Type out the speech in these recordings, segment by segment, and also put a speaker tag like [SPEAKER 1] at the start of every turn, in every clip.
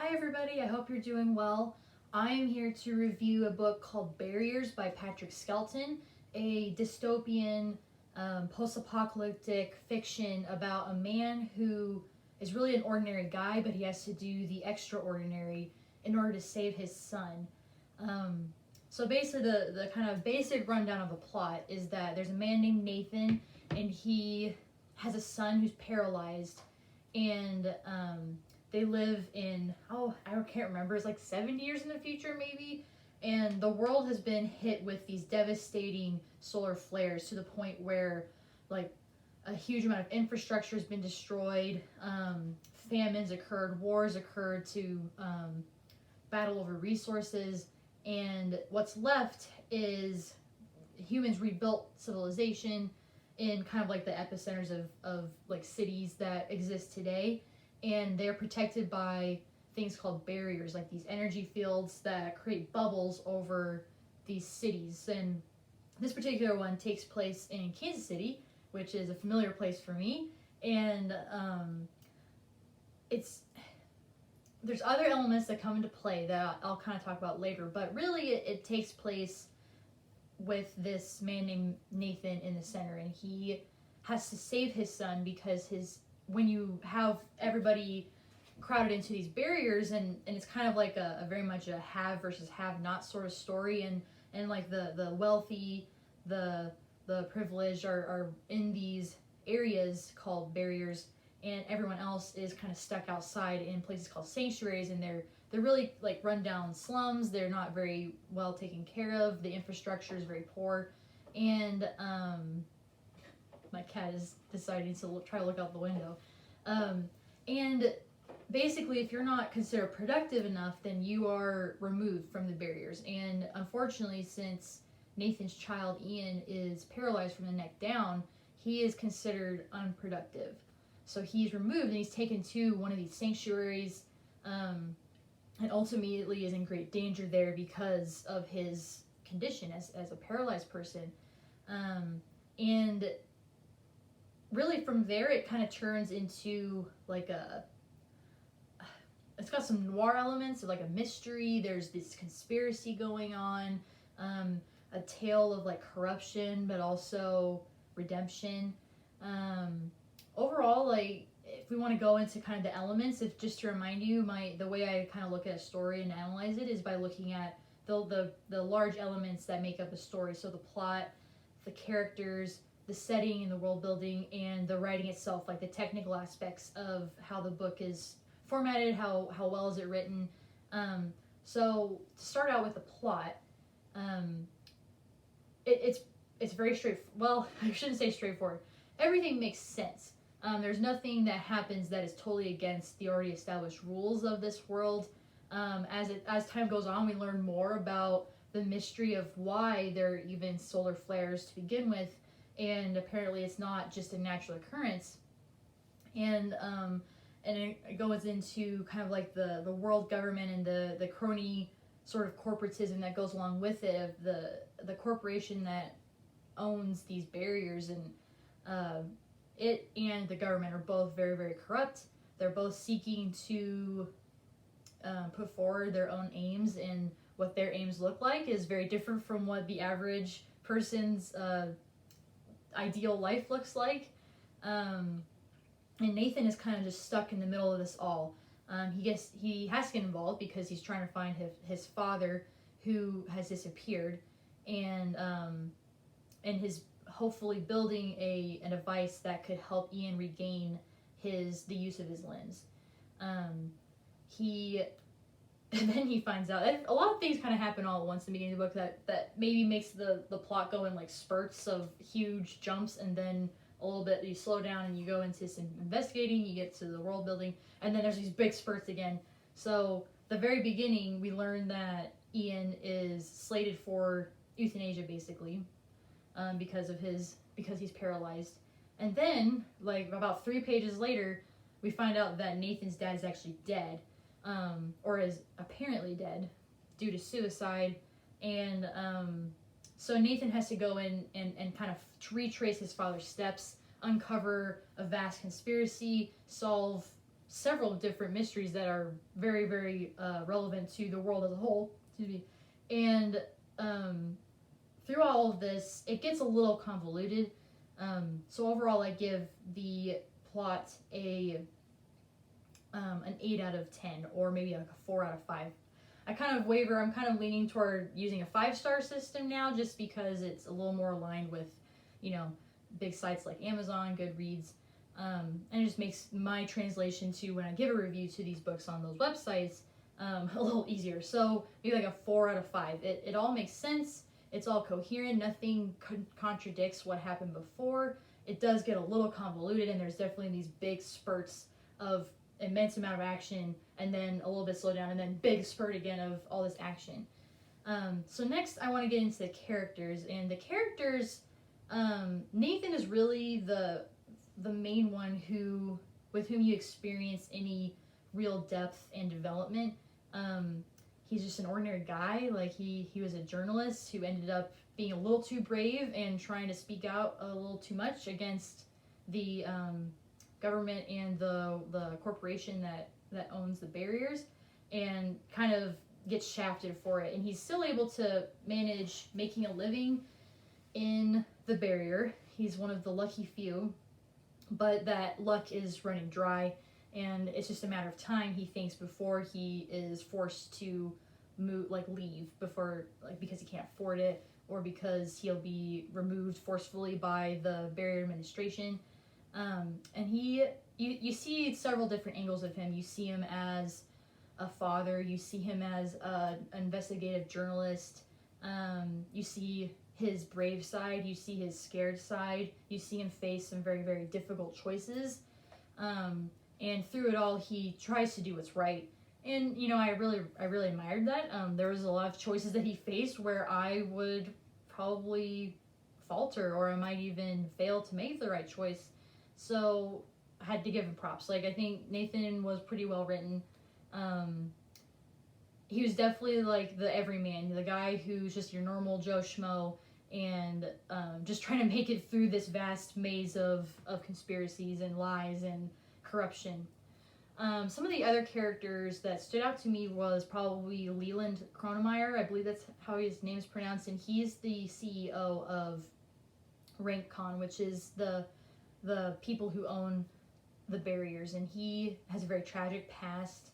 [SPEAKER 1] Hi everybody, I hope you're doing well. I am here to review a book called Barriers by Patrick Skelton, a dystopian, post-apocalyptic fiction about a man who is really an ordinary guy, but he has to do the extraordinary in order to save his son. So basically the kind of basic rundown of the plot is that there's a man named Nathan, and he has a son who's paralyzed, and they live in, I can't remember, it's like 70 years in the future maybe, and the world has been hit with these devastating solar flares to the point where like a huge amount of infrastructure has been destroyed, famines occurred, wars occurred to battle over resources, and what's left is humans rebuilt civilization in kind of like the epicenters of like cities that exist today, and they're protected by things called barriers, like these energy fields that create bubbles over these cities. And this particular one takes place in Kansas City, which is a familiar place for me, and there's other elements that come into play that I'll kind of talk about later, but really it takes place with this man named Nathan in the center, and he has to save his son because when you have everybody crowded into these barriers, and it's kind of like a very much a have versus have not sort of story, and like the wealthy, the privileged are in these areas called barriers, and everyone else is kind of stuck outside in places called sanctuaries, and they're really like run down slums. They're not very well taken care of. The infrastructure is very poor, and my cat is deciding to try to look out the window. And basically, if you're not considered productive enough, then you are removed from the barriers. And unfortunately, since Nathan's child Ian is paralyzed from the neck down, he is considered unproductive. So he's removed and he's taken to one of these sanctuaries, and ultimately is in great danger there because of his condition as a paralyzed person. And really from there it kind of turns into like it's got some noir elements of like a mystery. There's this conspiracy going on, a tale of like corruption but also redemption. Overall, like, if we want to go into kind of the elements, if just to remind you, the way I kind of look at a story and analyze it is by looking at the large elements that make up a story. So the plot, the characters, the setting and the world building, and the writing itself, like the technical aspects of how the book is formatted, how well is it written. So to start out with the plot, it's very straightforward. Well, I shouldn't say straightforward. Everything makes sense. There's nothing that happens that is totally against the already established rules of this world. As time goes on, we learn more about the mystery of why there are even solar flares to begin with, and apparently it's not just a natural occurrence. And it goes into kind of like the world government and the crony sort of corporatism that goes along with it, of the corporation that owns these barriers, and it and the government are both very, very corrupt. They're both seeking to put forward their own aims, and what their aims look like is very different from what the average person's ideal life looks like. And Nathan is kind of just stuck in the middle of this all. He has to get involved because he's trying to find his father, who has disappeared, and his hopefully building a device that could help Ian regain the use of his limbs. And then he finds out that a lot of things kind of happen all at once in the beginning of the book that maybe makes the plot go in like spurts of huge jumps, and then a little bit you slow down and you go into some investigating, you get to the world building, and then there's these big spurts again. So the very beginning, we learn that Ian is slated for euthanasia, basically, because he's paralyzed. And then, like about 3 pages later, we find out that Nathan's dad is actually dead, or is apparently dead due to suicide. And so Nathan has to go in and kind of retrace his father's steps, uncover a vast conspiracy, solve several different mysteries that are very, very relevant to the world as a whole. Excuse me. And through all of this, it gets a little convoluted. So overall, I give the plot an 8 out of 10, or maybe like a 4 out of 5. I kind of waver. I'm kind of leaning toward using a 5-star system now, just because it's a little more aligned with, big sites like Amazon, Goodreads, and it just makes my translation to when I give a review to these books on those websites a little easier. So maybe like a 4 out of 5. It all makes sense. It's all coherent. Nothing contradicts what happened before. It does get a little convoluted, and there's definitely these big spurts of immense amount of action, and then a little bit slow down, and then big spurt again of all this action. So next, I want to get into the characters, and the characters, Nathan is really the main one with whom you experience any real depth and development. He's just an ordinary guy. Like he was a journalist who ended up being a little too brave and trying to speak out a little too much against the government and the corporation that owns the barriers, and kind of gets shafted for it. And he's still able to manage making a living in the barrier. He's one of the lucky few, but that luck is running dry, and it's just a matter of time, he thinks, before he is forced to leave because he can't afford it, or because he'll be removed forcefully by the barrier administration. And you see several different angles of him. You see him as a father. You see him as an investigative journalist. You see his brave side. You see his scared side. You see him face some very, very difficult choices. And through it all, he tries to do what's right. And, I really admired that. There was a lot of choices that he faced where I would probably falter, or I might even fail to make the right choice. So I had to give him props. I think Nathan was pretty well written. He was definitely the everyman, the guy who's just your normal Joe Schmo, and just trying to make it through this vast maze of conspiracies and lies and corruption. Some of the other characters that stood out to me was probably Leland Kronemeyer. I believe that's how his name is pronounced, and he's the CEO of RankCon, which is the people who own the barriers, and he has a very tragic past.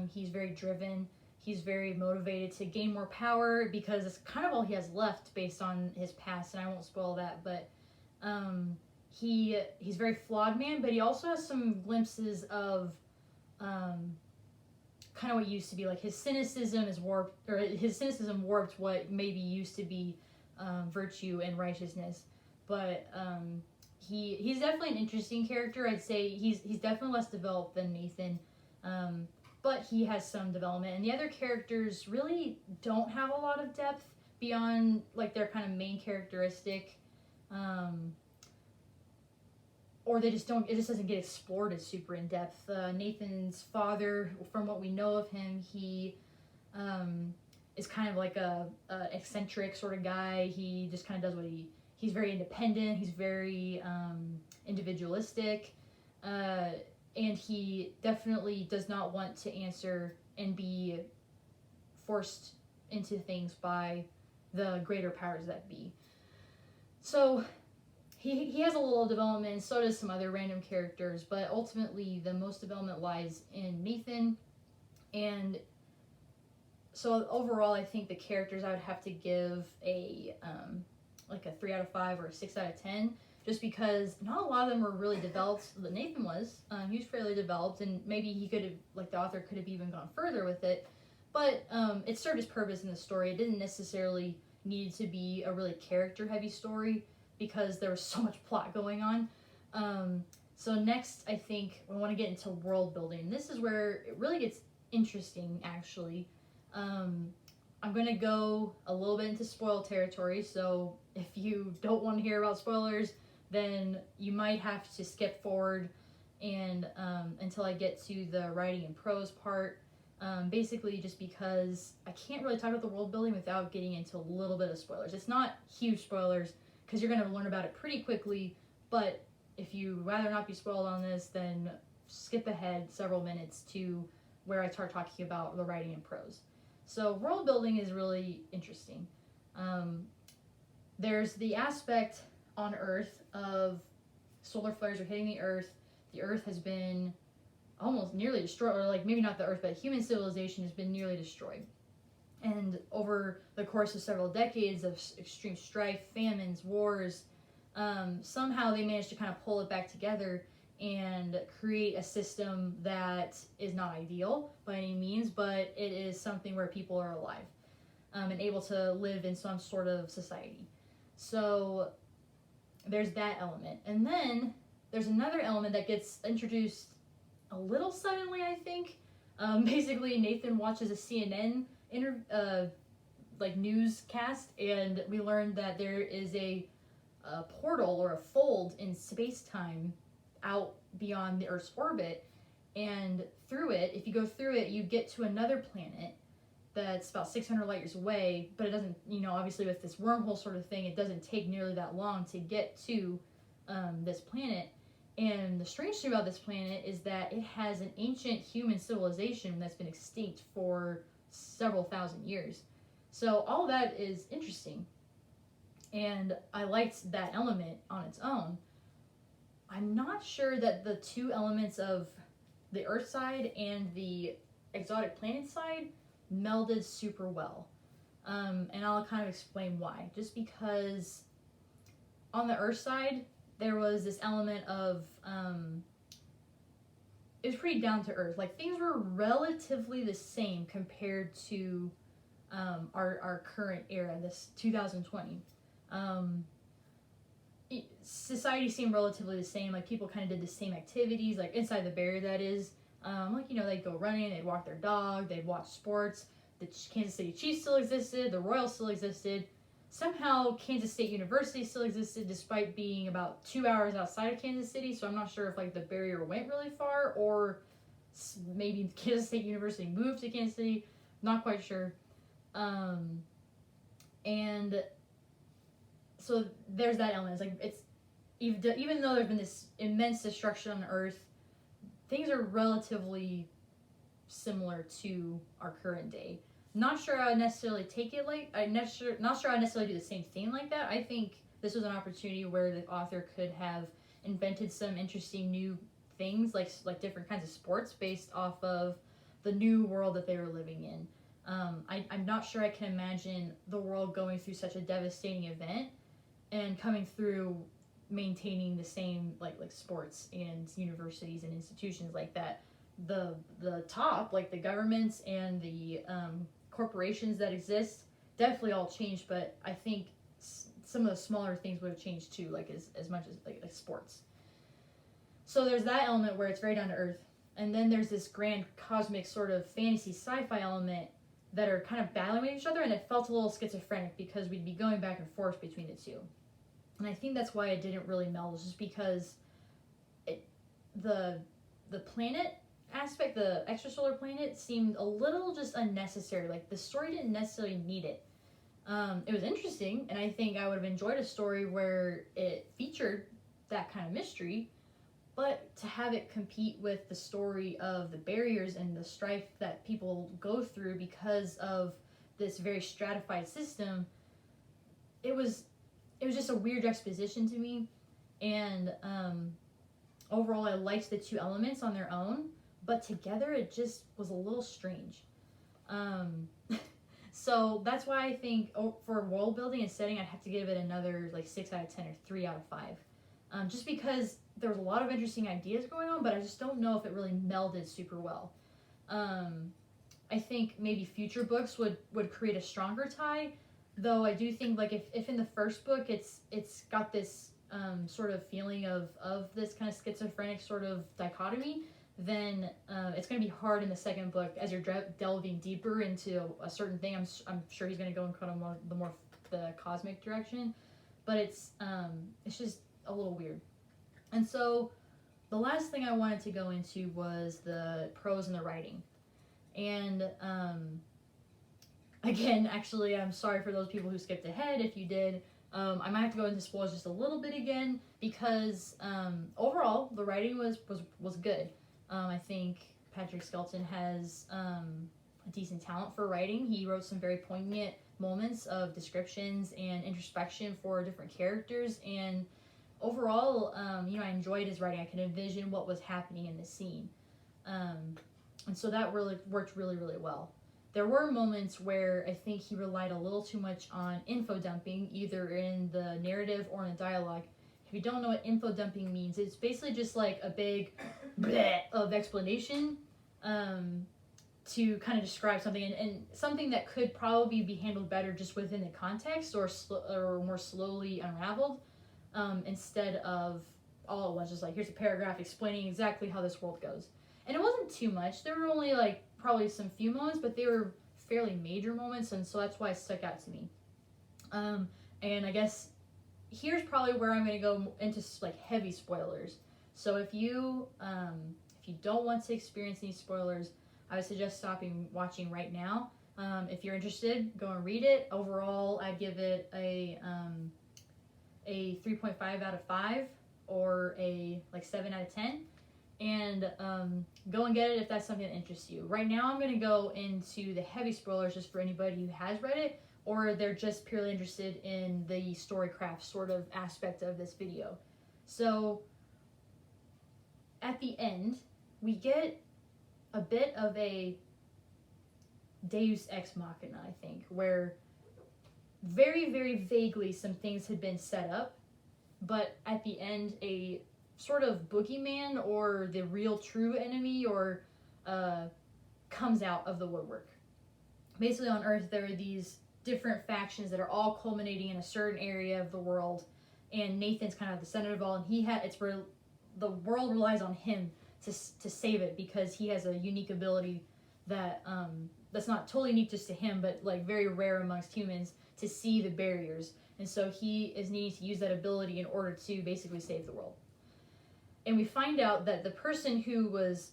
[SPEAKER 1] He's very driven. He's very motivated to gain more power, because it's kind of all he has left based on his past, and I won't spoil that, but he's a very flawed man, but he also has some glimpses of kind of what used to be. His cynicism is warped, or his cynicism warped what maybe used to be virtue and righteousness, but he's definitely an interesting character. I'd say he's definitely less developed than Nathan, but he has some development. And the other characters really don't have a lot of depth beyond their kind of main characteristic, or they just don't. It just doesn't get explored as super in depth. Nathan's father, from what we know of him, he is kind of like a eccentric sort of guy. He just kind of does what he's very independent. He's very individualistic, and he definitely does not want to answer and be forced into things by the greater powers that be. So he has a little development, and so does some other random characters, but ultimately the most development lies in Nathan. And so overall, I think the characters I would have to give a 3 out of 5 or a 6 out of 10, just because not a lot of them were really developed. Nathan was. He was fairly developed, and maybe he could have, the author could have even gone further with it, but it served its purpose in the story. It didn't necessarily need to be a really character-heavy story, because there was so much plot going on. So next, I think we want to get into world building. This is where it really gets interesting, actually. I'm going to go a little bit into spoil territory, so if you don't want to hear about spoilers, then you might have to skip forward and until I get to the writing and prose part. Basically, just because I can't really talk about the world building without getting into a little bit of spoilers. It's not huge spoilers, because you're going to learn about it pretty quickly, but if you rather not be spoiled on this, then skip ahead several minutes to where I start talking about the writing and prose. So world building is really interesting. There's the aspect on Earth of solar flares are hitting the Earth. The Earth has been almost nearly destroyed, or like maybe not the Earth, but human civilization has been nearly destroyed. And over the course of several decades of extreme strife, famines, wars, somehow they managed to kind of pull it back together and create a system that is not ideal by any means, but it is something where people are alive and able to live in some sort of society. So there's that element. And then there's another element that gets introduced a little suddenly, I think. Basically, Nathan watches a CNN newscast, and we learned that there is a portal or a fold in space-time out beyond the Earth's orbit, and through it, if you go through it, you get to another planet that's about 600 light years away, but it doesn't, obviously with this wormhole sort of thing, it doesn't take nearly that long to get to this planet. And the strange thing about this planet is that it has an ancient human civilization that's been extinct for several thousand years. So all that is interesting. And I liked that element on its own. I'm not sure that the two elements of the Earth side and the exotic planet side melded super well. And I'll kind of explain why. Just because on the Earth side, there was this element of, it was pretty down to earth. Like, things were relatively the same compared to our current era, this 2020. Society seemed relatively the same. Like, people kind of did the same activities, like inside the barrier, that is. They'd go running, they'd walk their dog, they'd watch sports. The Kansas City Chiefs still existed, the Royals still existed. Somehow Kansas State University still existed despite being about 2 hours outside of Kansas City, so I'm not sure if like the barrier went really far or maybe Kansas State University moved to Kansas City. Not quite sure. And so there's that element. It's like, it's even though there's been this immense destruction on Earth, things are relatively similar to our current day. Not sure I would necessarily take it like, not sure I would necessarily do the same thing like that. I think this was an opportunity where the author could have invented some interesting new things, like different kinds of sports based off of the new world that they were living in. I'm not sure I can imagine the world going through such a devastating event and coming through maintaining the same like sports and universities and institutions like that. The top, like the governments and the corporations that exist, definitely all changed, but I think some of the smaller things would have changed too, like as much as like sports. So there's that element where it's very down to earth, and then there's this grand cosmic sort of fantasy sci-fi element that are kind of battling with each other, and it felt a little schizophrenic because we'd be going back and forth between the two. And I think that's why it didn't really meld, just because the planet aspect, the extrasolar planet, seemed a little just unnecessary. Like, the story didn't necessarily need it. It was interesting, and I think I would have enjoyed a story where it featured that kind of mystery, but to have it compete with the story of the barriers and the strife that people go through because of this very stratified system, it was just a weird juxtaposition to me. And overall, I liked the two elements on their own, but together it just was a little strange. So that's why I think for world building and setting, I'd have to give it another like 6 out of 10 or 3 out of 5. Just because there was a lot of interesting ideas going on, but I just don't know if it really melded super well. I think maybe future books would create a stronger tie, though I do think like if in the first book it's got this sort of feeling of this kind of schizophrenic sort of dichotomy, then it's going to be hard in the second book as you're delving deeper into a certain thing. I'm sure he's going to go in kind of the cosmic direction, but it's just a little weird. And so the last thing I wanted to go into was the prose and the writing. And again, actually, I'm sorry for those people who skipped ahead. If you did, I might have to go into spoilers just a little bit again, because overall the writing was good. I think Patrick Skelton has a decent talent for writing. He wrote some very poignant moments of descriptions and introspection for different characters, and overall, I enjoyed his writing. I could envision what was happening in the scene, and so that really worked really, really well. There were moments where I think he relied a little too much on info dumping, either in the narrative or in the dialogue. If you don't know what info dumping means, it's basically just like a big bleh of explanation to kind of describe something, and something that could probably be handled better just within the context or more slowly unraveled, instead of all at once, just like, here's a paragraph explaining exactly how this world goes. And it wasn't too much. There were only like probably some few moments, but they were fairly major moments, and so that's why it stuck out to me. And I guess here's probably where I'm going to go into like heavy spoilers. So if you don't want to experience any spoilers, I would suggest stopping watching right now. If you're interested, go and read it. Overall, I'd give it a 3.5 out of 5 or a 7 out of 10. And go and get it if that's something that interests you. Right now, I'm going to go into the heavy spoilers just for anybody who has read it, or they're just purely interested in the storycraft sort of aspect of this video. So, at the end, we get a bit of a Deus Ex Machina, I think, where very, very vaguely some things had been set up, but at the end, a sort of boogeyman or the real true enemy or comes out of the woodwork. Basically, on Earth, there are these different factions that are all culminating in a certain area of the world, and Nathan's kind of the center of all, and the world relies on him to save it, because he has a unique ability that that's not totally unique just to him, but like very rare amongst humans, to see the barriers. And so he is needing to use that ability in order to basically save the world. And we find out that the person who was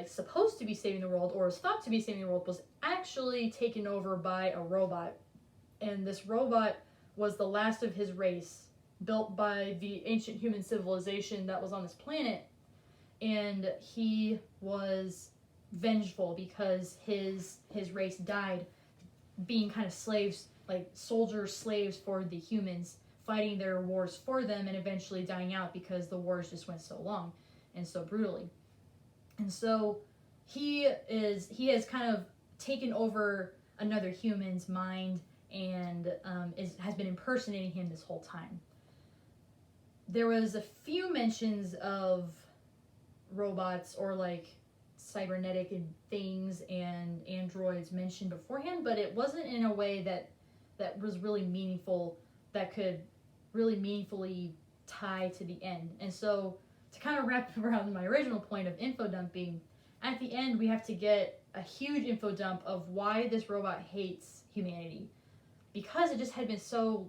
[SPEAKER 1] supposed to be saving the world, or was thought to be saving the world, was actually taken over by a robot. And this robot was the last of his race, built by the ancient human civilization that was on this planet. And he was vengeful because his race died being kind of slaves, like slaves for the humans, fighting their wars for them, and eventually dying out because the wars just went so long and so brutally. And so he has kind of taken over another human's mind and has been impersonating him this whole time. There was a few mentions of robots or like cybernetic things and androids mentioned beforehand, but it wasn't in a way that was really meaningful, that could really meaningfully tie to the end. And so, to kind of wrap around my original point of info dumping, at the end we have to get a huge info dump of why this robot hates humanity, because it just had been so,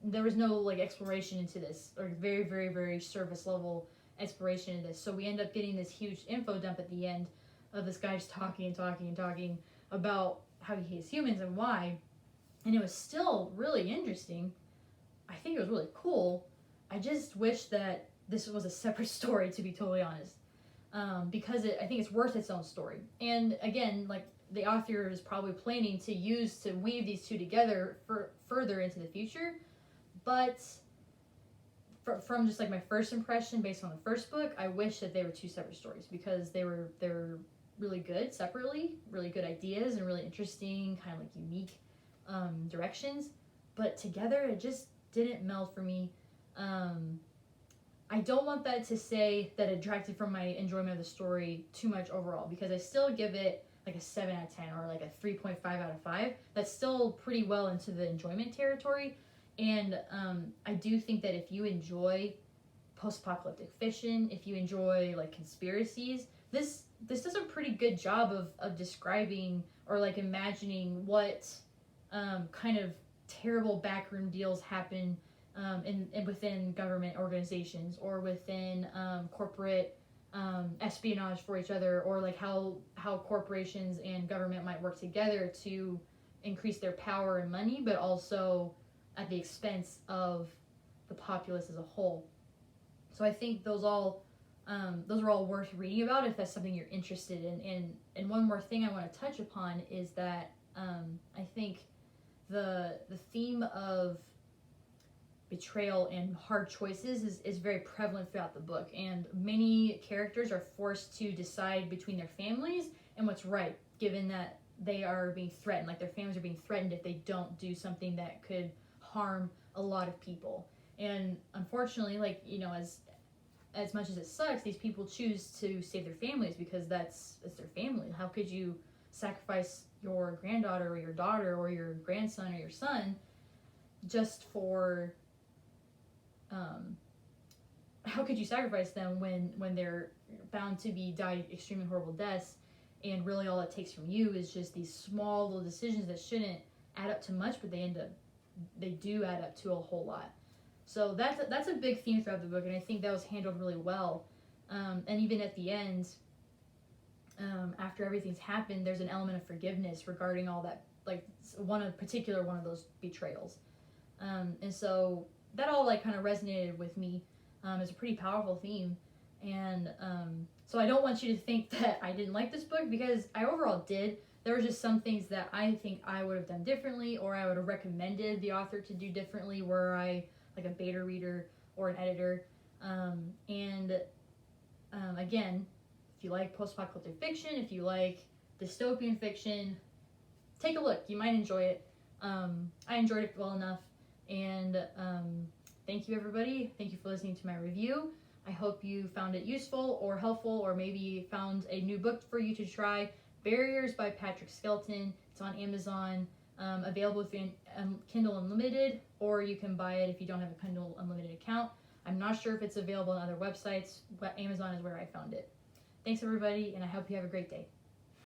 [SPEAKER 1] there was no like exploration into this, or very, very, very surface level exploration into this. So we end up getting this huge info dump at the end of this guy just talking and talking and talking about how he hates humans and why. And it was still really interesting. I think it was really cool. I just wish that this was a separate story, to be totally honest, because I think it's worth its own story. And again, like, the author is probably planning to weave these two together for further into the future. But from just like my first impression based on the first book, I wish that they were two separate stories, because they were really good separately, really good ideas and really interesting, kind of like unique directions. But together, it just didn't meld for me. I don't want that to say that it detracted from my enjoyment of the story too much overall, because I still give it like a 7 out of 10 or like a 3.5 out of 5. That's still pretty well into the enjoyment territory. And I do think that if you enjoy post-apocalyptic fiction, if you enjoy like conspiracies, this does a pretty good job of describing or like imagining what kind of terrible backroom deals happen in within government organizations, or within corporate espionage for each other, or like how corporations and government might work together to increase their power and money, but also at the expense of the populace as a whole. So I think those all those are all worth reading about if that's something you're interested in. And one more thing I want to touch upon is that I think the theme of betrayal and hard choices is very prevalent throughout the book, and many characters are forced to decide between their families and what's right, given that they are being threatened, like their families are being threatened if they don't do something that could harm a lot of people. And unfortunately, like, you know, as much as it sucks, these people choose to save their families because it's their family. How could you sacrifice your granddaughter or your daughter or your grandson or your son just for how could you sacrifice them when they're bound to be die extremely horrible deaths, and really all it takes from you is just these small little decisions that shouldn't add up to much, but they do add up to a whole lot. So that's a big theme throughout the book, and I think that was handled really well. And even at the end, after everything's happened, there's an element of forgiveness regarding all that, like one of those betrayals. And so that all like kind of resonated with me. It's a pretty powerful theme, and so I don't want you to think that I didn't like this book, because I overall did. There were just some things that I think I would have done differently, or I would have recommended the author to do differently, were I like a beta reader or an editor. Again, if you like post-apocalyptic fiction, if you like dystopian fiction, take a look. You might enjoy it. I enjoyed it well enough. And thank you, everybody. Thank you for listening to my review. I hope you found it useful or helpful, or maybe found a new book for you to try. Barriers by Patrick Skelton. It's on Amazon, available through Kindle Unlimited, or you can buy it if you don't have a Kindle Unlimited account. I'm not sure if it's available on other websites, but Amazon is where I found it. Thanks, everybody, and I hope you have a great day.